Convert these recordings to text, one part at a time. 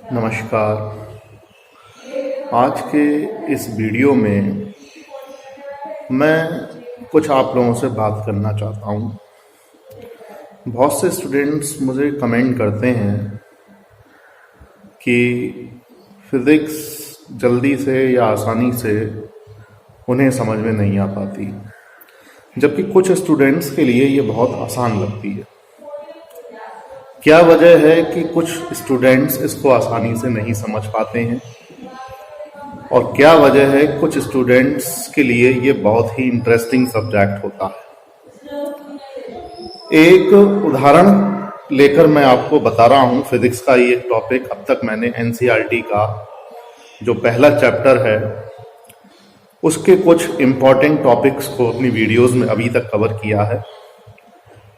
नमस्कार। आज के इस वीडियो में मैं कुछ आप लोगों से बात करना चाहता हूँ। बहुत से स्टूडेंट्स मुझे कमेंट करते हैं कि फिज़िक्स जल्दी से या आसानी से उन्हें समझ में नहीं आ पाती, जबकि कुछ स्टूडेंट्स के लिए ये बहुत आसान लगती है। क्या वजह है कि कुछ स्टूडेंट्स इसको आसानी से नहीं समझ पाते हैं और क्या वजह है कुछ स्टूडेंट्स के लिए ये बहुत ही इंटरेस्टिंग सब्जेक्ट होता है। एक उदाहरण लेकर मैं आपको बता रहा हूँ। फिजिक्स का ये टॉपिक अब तक मैंने एनसीईआरटी का जो पहला चैप्टर है उसके कुछ इम्पॉर्टेंट टॉपिक्स को अपनी वीडियोस में अभी तक कवर किया है।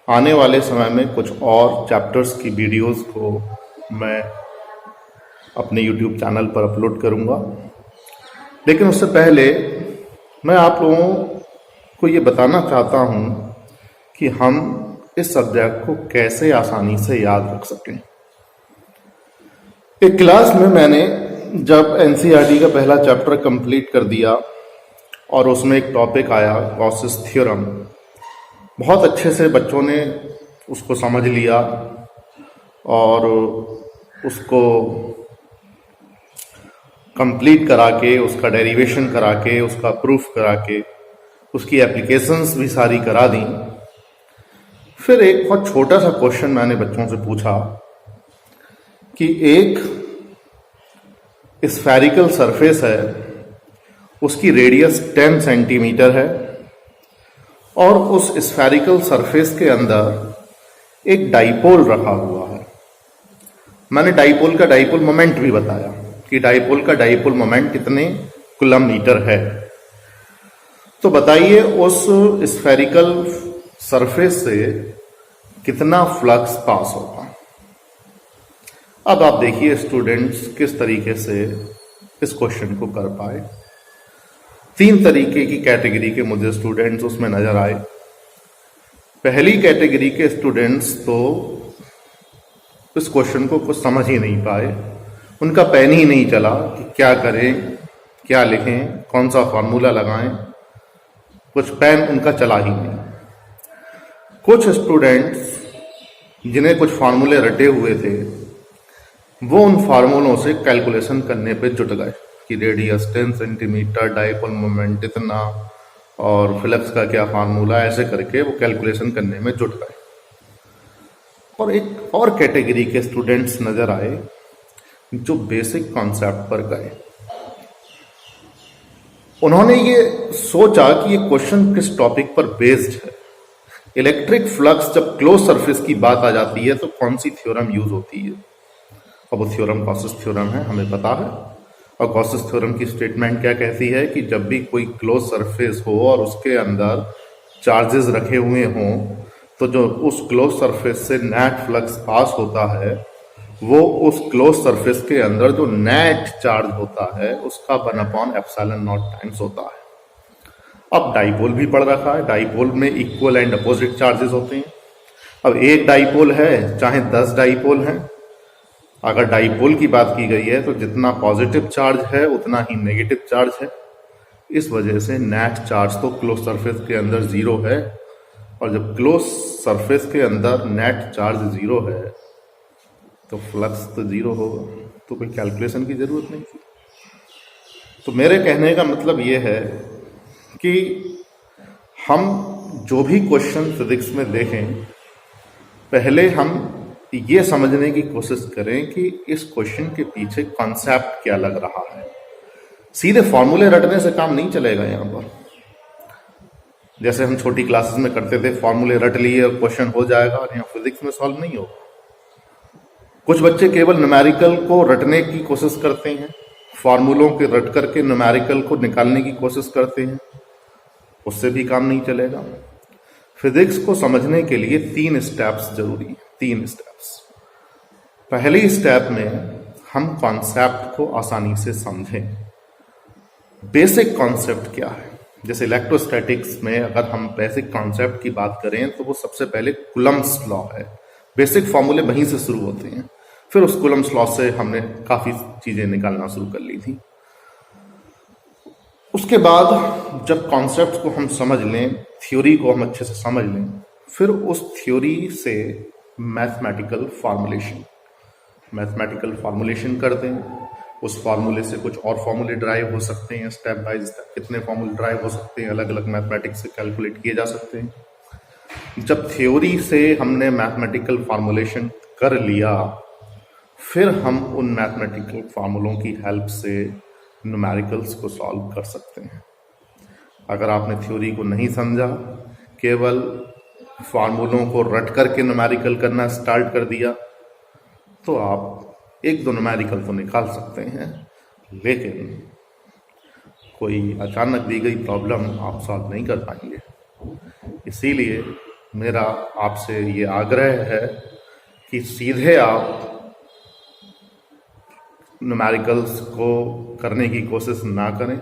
आने वाले समय में कुछ और चैप्टर्स की वीडियोस को मैं अपने YouTube चैनल पर अपलोड करूंगा, लेकिन उससे पहले मैं आप लोगों को ये बताना चाहता हूं कि हम इस सब्जेक्ट को कैसे आसानी से याद रख सकें। एक क्लास में मैंने जब एनसीईआरटी का पहला चैप्टर कंप्लीट कर दिया और उसमें एक टॉपिक आया गॉसेस थ्योरम, बहुत अच्छे से बच्चों ने उसको समझ लिया और उसको कंप्लीट करा के, उसका डेरिवेशन करा के, उसका प्रूफ करा के, उसकी एप्लीकेशंस भी सारी करा दी। फिर एक बहुत छोटा सा क्वेश्चन मैंने बच्चों से पूछा कि एक स्फेरिकल सरफेस है, उसकी रेडियस 10 सेंटीमीटर है और उस स्फेरिकल सरफेस के अंदर एक डाइपोल रखा हुआ है। मैंने डाइपोल का डाइपोल मोमेंट भी बताया कि डाइपोल का डाइपोल मोमेंट कितने कूलम मीटर है। तो बताइए उस स्फेरिकल सरफेस से कितना फ्लक्स पास होगा। अब आप देखिए स्टूडेंट्स किस तरीके से इस क्वेश्चन को कर पाए। 3 तरीके की कैटेगरी के मुझे स्टूडेंट्स उसमें नजर आए। पहली कैटेगरी के स्टूडेंट्स तो इस क्वेश्चन को कुछ समझ ही नहीं पाए, उनका पेन ही नहीं चला कि क्या करें, क्या लिखें, कौन सा फार्मूला लगाएं, कुछ पेन उनका चला ही नहीं। कुछ स्टूडेंट्स जिन्हें कुछ फार्मूले रटे हुए थे वो उन फार्मूलों से कैलकुलेशन करने पे जुट गए कि रेडियस 10 सेंटीमीटर, डाइपोल मोमेंट इतना और फ्लक्स का क्या फार्मूला, ऐसे करके वो कैलकुलेशन करने में जुट गए। और एक और कैटेगरी के स्टूडेंट्स नजर आए जो बेसिक कॉन्सेप्ट पर गए। उन्होंने ये सोचा कि ये क्वेश्चन किस टॉपिक पर बेस्ड है। इलेक्ट्रिक फ्लक्स जब क्लोज सरफेस की बात आ जाती है तो कौन सी थ्योरम यूज होती है, और वो थ्योरम गॉसेस थ्योरम है, हमें पता है। और गॉसेस थ्योरम की स्टेटमेंट क्या कहती है कि जब भी कोई क्लोज सरफेस हो और उसके अंदर चार्जेस रखे हुए हों तो जो उस क्लोज सरफेस से नेट फ्लक्स पास होता है वो उस क्लोज सरफेस के अंदर जो नेट चार्ज होता है उसका 1/ε0 टाइम्स होता है। अब डाइपोल भी पढ़ रखा है, डाइपोल में इक्वल एंड अपोजिट चार्जेस होते हैं। अब एक डाइपोल है चाहे 10 डाइपोल हैं, अगर डाइपोल की बात की गई है तो जितना पॉजिटिव चार्ज है उतना ही नेगेटिव चार्ज है। इस वजह से नेट चार्ज तो क्लोज सरफेस के अंदर 0 है, और जब क्लोज सरफेस के अंदर नेट चार्ज 0 है तो फ्लक्स तो 0 होगा, तो कोई कैलकुलेशन की जरूरत नहीं थी। तो मेरे कहने का मतलब ये है कि हम जो भी क्वेश्चन फिजिक्स में देखें, पहले हम ये समझने की कोशिश करें कि इस क्वेश्चन के पीछे कॉन्सेप्ट क्या लग रहा है। सीधे फॉर्मूले रटने से काम नहीं चलेगा। यहाँ पर जैसे हम छोटी क्लासेस में करते थे, फॉर्मूले रट लिए और क्वेश्चन हो जाएगा, और यहाँ फिजिक्स में सॉल्व नहीं होगा। कुछ बच्चे केवल न्यूमेरिकल को रटने की कोशिश करते हैं, फॉर्मूलों के रट करके न्यूमेरिकल को निकालने की कोशिश करते हैं, उससे भी काम नहीं चलेगा। फिजिक्स को समझने के लिए 3 स्टेप्स जरूरी है। 3 स्टेप्स। पहली स्टेप में हम कॉन्सेप्ट को आसानी से समझें। बेसिक कॉन्सेप्ट क्या है, जैसे इलेक्ट्रोस्टैटिक्स में अगर हम बेसिक कॉन्सेप्ट की बात करें तो वो सबसे पहले कूलम्ब्स लॉ है। बेसिक फॉर्मूले वहीं से शुरू होते हैं। फिर उस कूलम्स लॉ से हमने काफ़ी चीज़ें निकालना शुरू कर ली थी। उसके बाद जब कॉन्सेप्ट को हम समझ लें, थ्योरी को हम अच्छे से समझ लें, फिर उस थ्योरी से मैथमेटिकल फार्मूलेशन कर दें। उस फार्मूले से कुछ और फार्मूले ड्राइव हो सकते हैं, स्टेप बाय स्टेप कितने फार्मूले ड्राइव हो सकते हैं, अलग अलग मैथमेटिक्स से कैलकुलेट किए जा सकते हैं। जब थ्योरी से हमने मैथमेटिकल फार्मूलेशन कर लिया, फिर हम उन मैथमेटिकल फार्मूलों की हेल्प से न्यूमेरिकल्स को सॉल्व कर सकते हैं। अगर आपने थ्योरी को नहीं समझा, केवल फार्मूलों को रट करके न्यूमेरिकल करना स्टार्ट कर दिया, तो आप एक दो न्यूमेरिकल तो निकाल सकते हैं, लेकिन कोई अचानक दी गई प्रॉब्लम आप सॉल्व नहीं कर पाएंगे। इसीलिए मेरा आपसे ये आग्रह है कि सीधे आप न्यूमेरिकल्स को करने की कोशिश ना करें।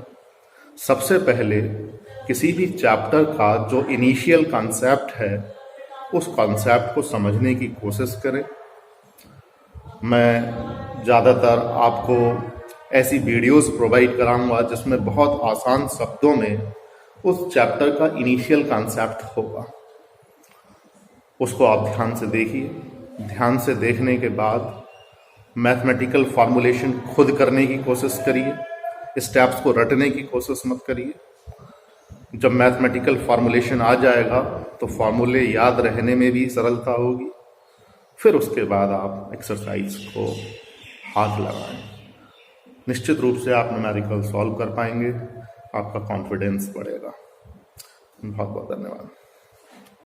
सबसे पहले किसी भी चैप्टर का जो इनिशियल कॉन्सेप्ट है, उस कॉन्सेप्ट को समझने की कोशिश करें। मैं ज़्यादातर आपको ऐसी वीडियोस प्रोवाइड कराऊंगा जिसमें बहुत आसान शब्दों में उस चैप्टर का इनिशियल कॉन्सेप्ट होगा। उसको आप ध्यान से देखिए। ध्यान से देखने के बाद मैथमेटिकल फार्मूलेशन खुद करने की कोशिश करिए, स्टेप्स को रटने की कोशिश मत करिए। जब मैथमेटिकल फार्मूलेशन आ जाएगा तो फार्मूले याद रहने में भी सरलता होगी। फिर उसके बाद आप एक्सरसाइज को हाथ लगाएं। निश्चित रूप से आप न्यूमेरिकल सॉल्व कर पाएंगे, आपका कॉन्फिडेंस बढ़ेगा। बहुत बहुत धन्यवाद।